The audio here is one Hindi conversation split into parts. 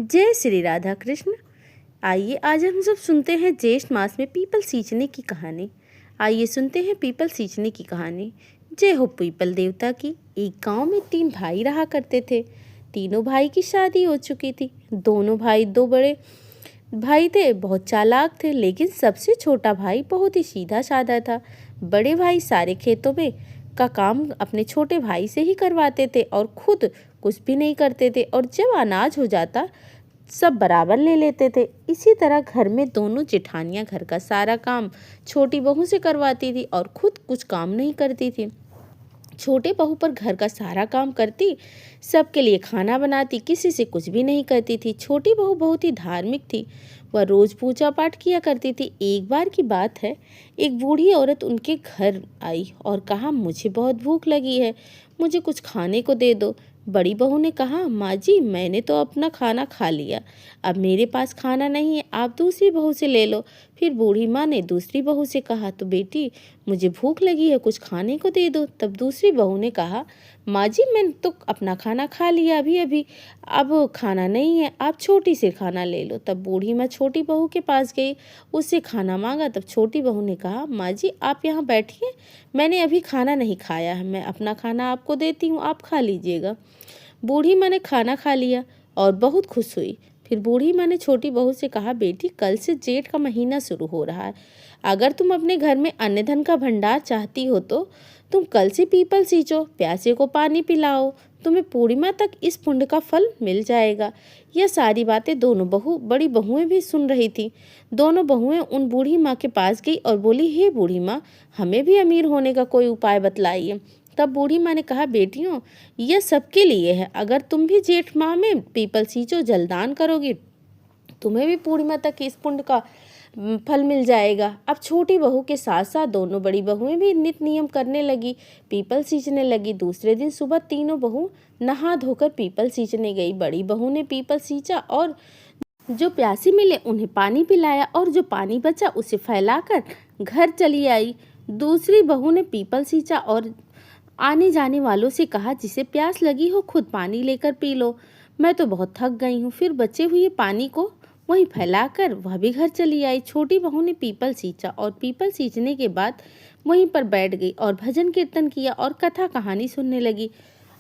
जय श्री राधा कृष्ण। आइए आज हम सब सुनते हैं ज्येष्ठ मास में पीपल सींचने की कहानी। आइए सुनते हैं पीपल सींचने की कहानी। जय हो पीपल देवता की। एक गांव में 3 भाई रहा करते थे। तीनों भाई की शादी हो चुकी थी। दोनों भाई 2 बड़े भाई थे, बहुत चालाक थे, लेकिन सबसे छोटा भाई बहुत ही सीधा साधा था। बड़े भाई सारे खेतों में का काम अपने छोटे भाई से ही करवाते थे और खुद कुछ भी नहीं करते थे, और जब अनाज हो जाता सब बराबर ले लेते थे। इसी तरह घर में दोनों जेठानियां घर का सारा काम छोटी बहू से करवाती थी और खुद कुछ काम नहीं करती थी। छोटे बहू पर घर का सारा काम करती, सबके लिए खाना बनाती, किसी से कुछ भी नहीं करती थी। छोटी बहू बहुत ही धार्मिक थी, वह रोज पूजा पाठ किया करती थी। एक बार की बात है, एक बूढ़ी औरत उनके घर आई और कहा, मुझे बहुत भूख लगी है, मुझे कुछ खाने को दे दो। बड़ी बहू ने कहा, माँ जी मैंने तो अपना खाना खा लिया, अब मेरे पास खाना नहीं है, आप दूसरी बहू से ले लो। फिर बूढ़ी माँ ने दूसरी बहू से कहा, तो बेटी मुझे भूख लगी है, कुछ खाने को दे दो। तब दूसरी बहू ने कहा, माँ जी मैंने तो अपना खाना खा लिया अभी अभी, अब खाना नहीं है, आप छोटी से खाना ले लो। तब बूढ़ी माँ छोटी बहू के पास गई, उससे खाना मांगा। तब छोटी बहू ने कहा, माँ जी आप यहाँ बैठिए, मैंने अभी खाना नहीं खाया है, मैं अपना खाना आपको देती हूँ, आप खा लीजिएगा। बूढ़ी माँ ने खाना खा लिया और बहुत खुश हुई। फिर बूढ़ी माँ ने छोटी बहू से कहा, बेटी कल से जेठ का महीना शुरू हो रहा है, अगर तुम अपने घर में अन्न धन का भंडार चाहती हो तो तुम कल से पीपल सींचो, प्यासे को पानी पिलाओ, तुम्हें पूर्णिमा तक इस पुण्य का फल मिल जाएगा। यह सारी बातें दोनों बड़ी बहुएं भी सुन रही थी। दोनों बहुएं उन बूढ़ी माँ के पास गई और बोली, हे बूढ़ी माँ, हमें भी अमीर होने का कोई उपाय बतलाइए। तब बूढ़ी माँ ने कहा, बेटियों यह सबके लिए है, अगर तुम भी जेठ माह में पीपल सींचो, जलदान करोगी, तुम्हें भी पूर्णिमा तक इस पुण्य का फल मिल जाएगा। अब छोटी बहू के साथ साथ दोनों बड़ी बहुएं भी नित्य नियम करने लगी, पीपल सींचने लगी। दूसरे दिन सुबह तीनों बहू नहा धोकर पीपल सींचने गई। बड़ी बहू ने पीपल सींचा और जो प्यासी मिले उन्हें पानी पिलाया, और जो पानी बचा उसे फैलाकर घर चली आई। दूसरी बहू ने पीपल सींचा और आने जाने वालों से कहा, जिसे प्यास लगी हो खुद पानी लेकर पी लो, मैं तो बहुत थक गई हूँ। फिर बचे हुए पानी को वहीं फैलाकर वह भी घर चली आई। छोटी बहू ने पीपल सींचा और पीपल सींचने के बाद वहीं पर बैठ गई और भजन कीर्तन किया और कथा कहानी सुनने लगी,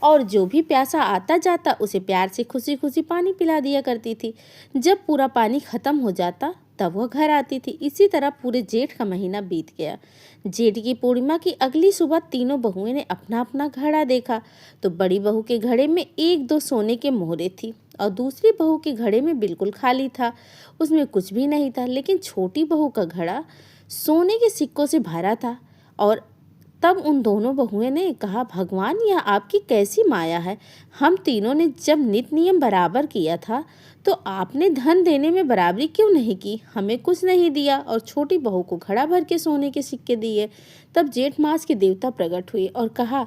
और जो भी प्यासा आता जाता उसे प्यार से खुशी खुशी पानी पिला दिया करती थी। जब पूरा पानी खत्म हो जाता तब वह घर आती थी। इसी तरह पूरे जेठ का महीना बीत गया। जेठ की पूर्णिमा की अगली सुबह तीनों बहुएं ने अपना अपना घड़ा देखा, तो बड़ी बहू के घड़े में 1-2 सोने के मोहरे थी और दूसरी बहू के घड़े में बिल्कुल खाली था, उसमें कुछ भी नहीं था। लेकिन छोटी बहू का घड़ा सोने के सिक्कों से भरा था। और तब उन दोनों बहुएं ने कहा, भगवान यह आपकी कैसी माया है, हम तीनों ने जब नित नियम बराबर किया था तो आपने धन देने में बराबरी क्यों नहीं की, हमें कुछ नहीं दिया और छोटी बहू को घड़ा भर के सोने के सिक्के दिए। तब जेठ मास के देवता प्रकट हुए और कहा,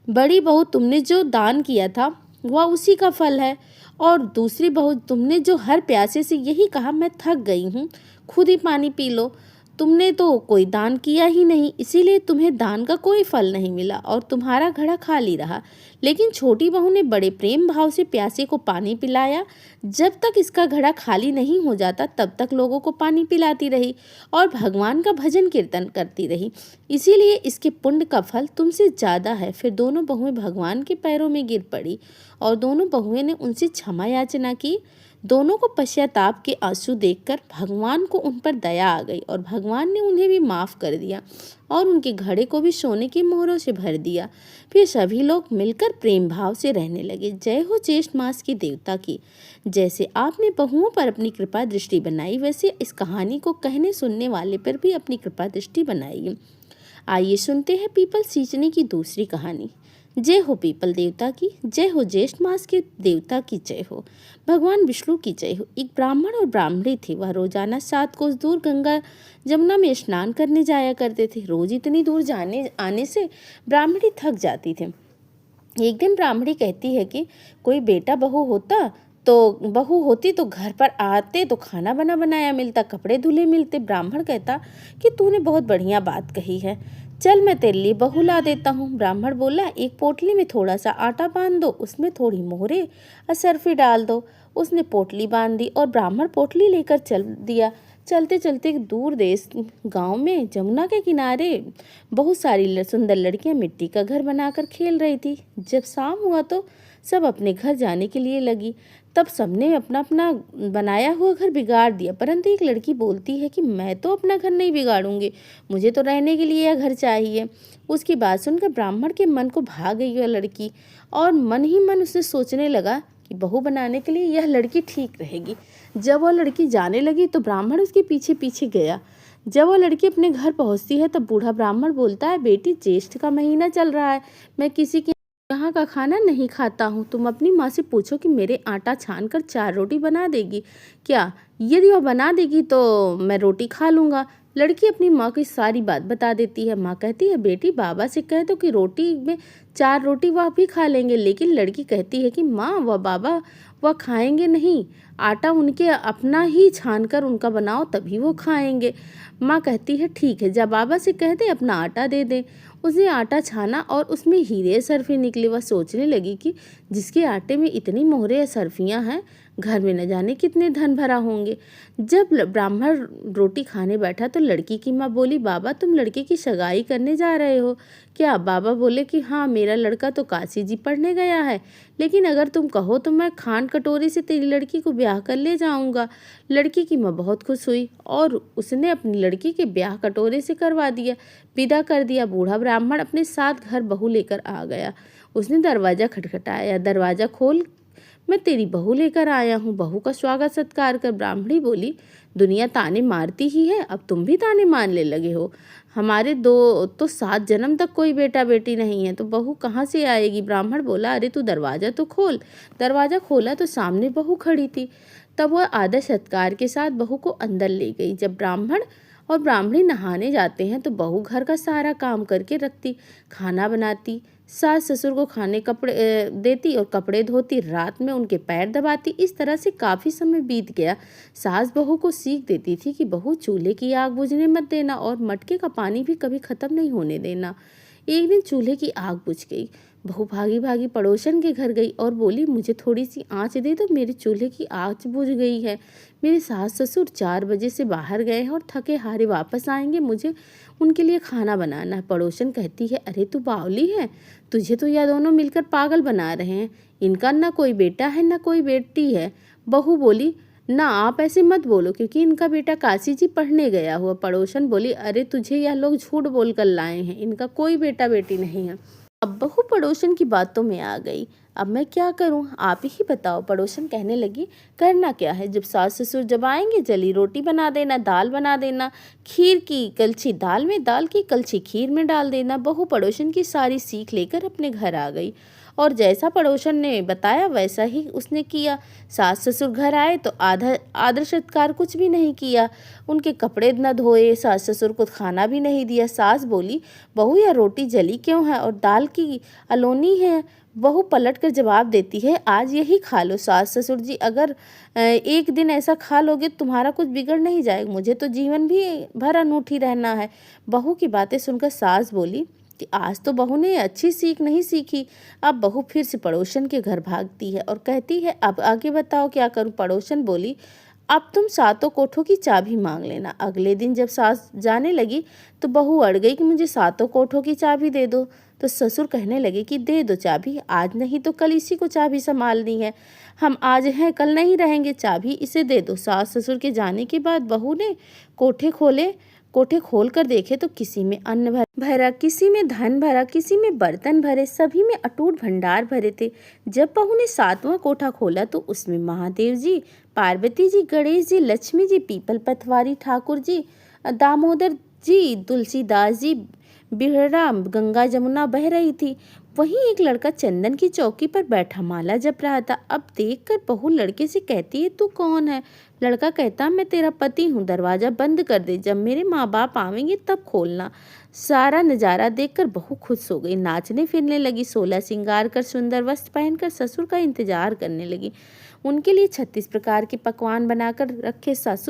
बड़ी बहू तुमने जो दान किया था वह उसी का फल है, और दूसरी बहू तुमने जो हर प्यासे से यही कहा, मैं थक गई हूँ, खुद ही पानी पी लो, तुमने तो कोई दान किया ही नहीं, इसीलिए तुम्हें दान का कोई फल नहीं मिला और तुम्हारा घड़ा खाली रहा। लेकिन छोटी बहू ने बड़े प्रेम भाव से प्यासे को पानी पिलाया, जब तक इसका घड़ा खाली नहीं हो जाता तब तक लोगों को पानी पिलाती रही और भगवान का भजन कीर्तन करती रही, इसीलिए इसके पुण्य का फल तुमसे ज़्यादा है। फिर दोनों बहुएं भगवान के पैरों में गिर पड़ी और दोनों बहुएं ने उनसे क्षमा याचना की। दोनों को पश्चाताप के आंसू देखकर भगवान को उन पर दया आ गई और भगवान ने उन्हें भी माफ़ कर दिया और उनके घड़े को भी सोने के मोहरों से भर दिया। फिर सभी लोग मिलकर प्रेम भाव से रहने लगे। जय हो ज्येष्ठ मास की देवता की। जैसे आपने बहुओं पर अपनी कृपा दृष्टि बनाई, वैसे इस कहानी को कहने सुनने वाले पर भी अपनी कृपा दृष्टि बनाइए। आइए सुनते हैं पीपल सींचने की दूसरी कहानी। जय हो पीपल देवता की, जय हो ज्येष्ठ मास के देवता की, जय हो भगवान विष्णु की, जय हो। एक ब्राह्मण और ब्राह्मणी थे, वह रोजाना 7 कोस दूर गंगा जमुना में स्नान करने जाया करते थे। रोज इतनी दूर जाने आने से ब्राह्मणी थक जाती थी। एक दिन ब्राह्मणी कहती है कि कोई बेटा बहू होती तो घर पर आते तो खाना बना बनाया मिलता, कपड़े धुले मिलते। ब्राह्मण कहता कि तूने बहुत बढ़िया बात कही है, चल मैं तेरे लिए बहू ला देता हूँ। ब्राह्मण बोला, एक पोटली में थोड़ा सा आटा बांध दो, उसमें थोड़ी मोहरे और सरफी डाल दो। उसने पोटली बांध दी और ब्राह्मण पोटली लेकर चल दिया। चलते चलते एक दूर देश गांव में जमुना के किनारे बहुत सारी सुंदर लड़कियां मिट्टी का घर बनाकर खेल रही थी। जब शाम हुआ तो सब अपने घर जाने के लिए लगी। तब सबने अपना अपना बनाया हुआ घर बिगाड़ दिया, परंतु एक लड़की बोलती है कि मैं तो अपना घर नहीं बिगाड़ूंगी, मुझे तो रहने के लिए यह घर चाहिए। उसकी बात सुनकर ब्राह्मण के मन को भा गई वह लड़की और मन ही मन उसने सोचने लगा कि बहू बनाने के लिए यह लड़की ठीक रहेगी। जब वह लड़की जाने लगी तो ब्राह्मण उसके पीछे पीछे गया। जब वह लड़की अपने घर पहुंचती है तब बूढ़ा ब्राह्मण बोलता है, बेटी ज्येष्ठ का महीना चल रहा है, मैं किसी के यहाँ का खाना नहीं खाता हूँ। तुम अपनी माँ से पूछो कि मेरे आटा छान कर 4 रोटी बना देगी क्या? यदि वह बना देगी तो मैं रोटी खा लूँगा। लड़की अपनी माँ की सारी बात बता देती है। माँ कहती है, बेटी बाबा से कह दो कि रोटी में 4 रोटी वह भी खा लेंगे। लेकिन लड़की कहती है कि माँ वह बाबा वह खाएंगे नहीं, आटा उनके अपना ही छान कर उनका बनाओ तभी वो खाएंगे। माँ कहती है, ठीक है, जब बाबा से कह दे अपना आटा दे दे। उसने आटा छाना और उसमें हीरे सरफे निकले। वह सोचने लगी कि जिसके आटे में इतनी मोहरे या सरफियाँ हैं, घर में न जाने कितने धन भरा होंगे। जब ब्राह्मण रोटी खाने बैठा तो लड़की की माँ बोली, बाबा तुम लड़के की सगाई करने जा रहे हो क्या? बाबा बोले कि हाँ, मेरा लड़का तो काशी जी पढ़ने गया है, लेकिन अगर तुम कहो तो मैं खान कटोरी से तेरी लड़की को ब्याह कर ले जाऊंगा। लड़की की माँ बहुत खुश हुई और उसने अपनी लड़की के ब्याह कटोरे से करवा दिया, विदा कर दिया। बूढ़ा ब्राह्मण अपने साथ घर बहू लेकर आ गया। उसने दरवाज़ा खटखटाया। दरवाज़ा खोल, मैं तेरी बहू लेकर आया हूँ। बहू का स्वागत सत्कार कर ब्राह्मणी बोली, दुनिया ताने मारती ही है, अब तुम भी ताने मारने लगे हो। हमारे दो तो 7 जन्म तक कोई बेटा बेटी नहीं है, तो बहू कहाँ से आएगी? ब्राह्मण बोला, अरे तू दरवाज़ा तो खोल। दरवाज़ा खोला तो सामने बहू खड़ी थी। तब वह आदर सत्कार के साथ बहू को अंदर ले गई। जब ब्राह्मण और ब्राह्मणी नहाने जाते हैं तो बहू घर का सारा काम करके रखती, खाना बनाती, सास ससुर को खाने कपड़े देती और कपड़े धोती, रात में उनके पैर दबाती। इस तरह से काफ़ी समय बीत गया। सास बहू को सीख देती थी कि बहू चूल्हे की आग बुझने मत देना और मटके का पानी भी कभी ख़त्म नहीं होने देना। एक दिन चूल्हे की आग बुझ गई। बहू भागी भागी पड़ोसन के घर गई और बोली, मुझे थोड़ी सी आँच दे दो, मेरे चूल्हे की आँच बुझ गई है। मेरे सास ससुर 4 बजे से बाहर गए हैं और थके हारे वापस आएंगे, मुझे उनके लिए खाना बनाना है। पड़ोसन कहती है, अरे तू बावली है, तुझे तो यह दोनों मिलकर पागल बना रहे हैं। इनका ना कोई बेटा है ना कोई बेटी है। बहू बोली, ना आप ऐसे मत बोलो, क्योंकि इनका बेटा काशी जी पढ़ने गया हुआ। पड़ोसन बोली, अरे तुझे यह लोग झूठ बोल कर लाए हैं, इनका कोई बेटा बेटी नहीं है। अब बहू पड़ोसन की बातों में आ गई। अब मैं क्या करूं, आप ही बताओ। पड़ोसन कहने लगी, करना क्या है, जब सास ससुर जब आएंगे जली रोटी बना देना, दाल बना देना, खीर की कलछी दाल में, दाल की कलछी खीर में डाल देना। बहू पड़ोसन की सारी सीख लेकर अपने घर आ गई और जैसा पड़ोसन ने बताया वैसा ही उसने किया। सास ससुर घर आए तो आदर सत्कार कुछ भी नहीं किया, उनके कपड़े न धोए, सास ससुर को खाना भी नहीं दिया। सास बोली, बहू यह रोटी जली क्यों है और दाल की अलोनी है? बहू पलट कर जवाब देती है, आज यही खा लो सास ससुर जी, अगर एक दिन ऐसा खा लोगे तुम्हारा कुछ बिगड़ नहीं जाएगा, मुझे तो जीवन भी भर अनूठी रहना है। बहू की बातें सुनकर सास बोली कि आज तो बहू ने अच्छी सीख नहीं सीखी। अब बहू फिर से पड़ोसन के घर भागती है और कहती है, अब आगे बताओ क्या करूं? पड़ोसन बोली, अब तुम 7 कोठों की चाबी मांग लेना। अगले दिन जब सास जाने लगी तो बहू अड़ गई कि मुझे 7 कोठों की चाबी दे दो। तो ससुर कहने लगे कि दे दो चाबी, आज नहीं तो कल इसी को चाबी संभालनी है, हम आज हैं कल नहीं रहेंगे, चाबी इसे दे दो। सास ससुर के जाने के बाद बहू ने कोठे खोल कर देखे तो किसी में अन्न भरा, किसी में धन भरा, किसी में बर्तन भरे, सभी में अटूट भंडार भरे थे। जब बहू ने 7वां कोठा खोला तो उसमें महादेव जी, पार्वती जी, गणेश जी, लक्ष्मी जी, पीपल पथवारी ठाकुर जी, दामोदर जी, तुलसीदास जी, बिहड़ा, गंगा जमुना बह रही थी। वहीं एक लड़का चंदन की चौकी पर बैठा माला जप रहा था। अब देखकर बहू लड़के से कहती है, तू कौन है? लड़का कहता, मैं तेरा पति हूँ, दरवाजा बंद कर दे, जब मेरे माँ बाप आवेंगे तब खोलना। सारा नज़ारा देखकर बहू खुश हो गई, नाचने फिरने लगी, 16 श्रृंगार कर सुंदर वस्त्र पहनकर ससुर का इंतजार करने लगी। उनके लिए 36 प्रकार के पकवान बनाकर रखे। सास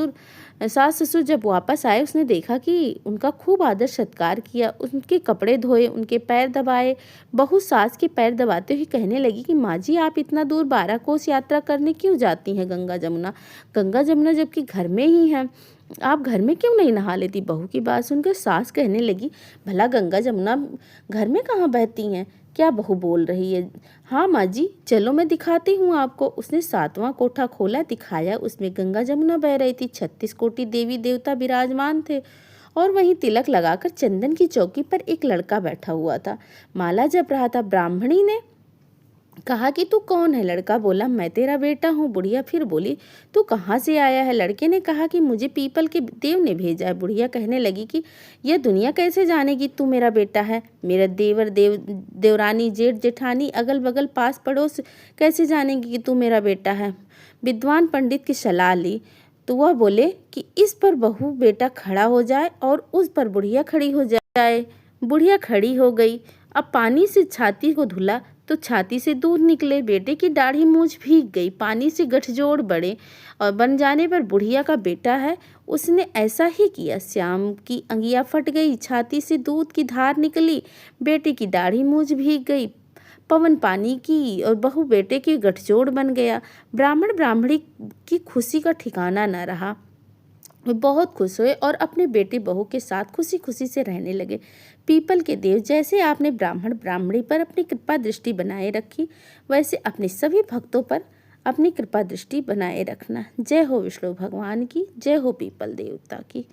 ससुर जब वापस आए, उसने देखा कि उनका खूब आदर सत्कार किया, उनके कपड़े धोए, उनके पैर दबाए। बहू सास के पैर दबाते हुए कहने लगी कि माँ जी, आप इतना दूर 12 कोस यात्रा करने क्यों जाती हैं गंगा जमुना जबकि घर में ही हैं, आप घर में क्यों नहीं नहा लेती? बहू की बात सुनकर सास कहने लगी, भला गंगा जमुना घर में कहाँ बहती हैं? क्या बहू बोल रही है? हाँ माँ जी, चलो मैं दिखाती हूँ आपको। उसने 7वां कोठा खोला, दिखाया। उसमें गंगा जमुना बह रही थी। 36 कोटि देवी देवता विराजमान थे और वहीं तिलक लगाकर चंदन की चौकी पर एक लड़का बैठा हुआ था, माला जप रहा था। ब्राह्मणी ने कहा कि तू कौन है? लड़का बोला, मैं तेरा बेटा हूँ। बुढ़िया फिर बोली, तू कहाँ से आया है? लड़के ने कहा कि मुझे पीपल के देव ने भेजा है। बुढ़िया कहने लगी कि यह दुनिया कैसे जानेगी तू मेरा बेटा है? मेरा देवरानी जेठ जेठानी अगल बगल पास पड़ोस कैसे जानेगी कि तू मेरा बेटा है? विद्वान पंडित की सलाह ली तो वह बोले कि इस पर बहू बेटा खड़ा हो जाए और उस पर बुढ़िया खड़ी हो जाए। बुढ़िया खड़ी हो गई। अब पानी से छाती को धुला तो छाती से दूध निकले। बेटे की दाढ़ी मूछ भीग गई, पानी से गठजोड़ बढ़े और बन जाने पर बुढ़िया का बेटा है। उसने ऐसा ही किया। श्याम की अंगिया फट गई, छाती से दूध की धार निकली, बेटे की दाढ़ी मूछ भीग गई, पवन पानी की और बहू बेटे की गठजोड़ बन गया। ब्राह्मण ब्राह्मणी की खुशी का ठिकाना न रहा। वे बहुत खुश हुए और अपने बेटे बहू के साथ खुशी खुशी से रहने लगे। पीपल के देव, जैसे आपने ब्राह्मण ब्राह्मणी पर अपनी कृपा दृष्टि बनाए रखी, वैसे अपने सभी भक्तों पर अपनी कृपा दृष्टि बनाए रखना। जय हो विष्णु भगवान की, जय हो पीपल देवता की।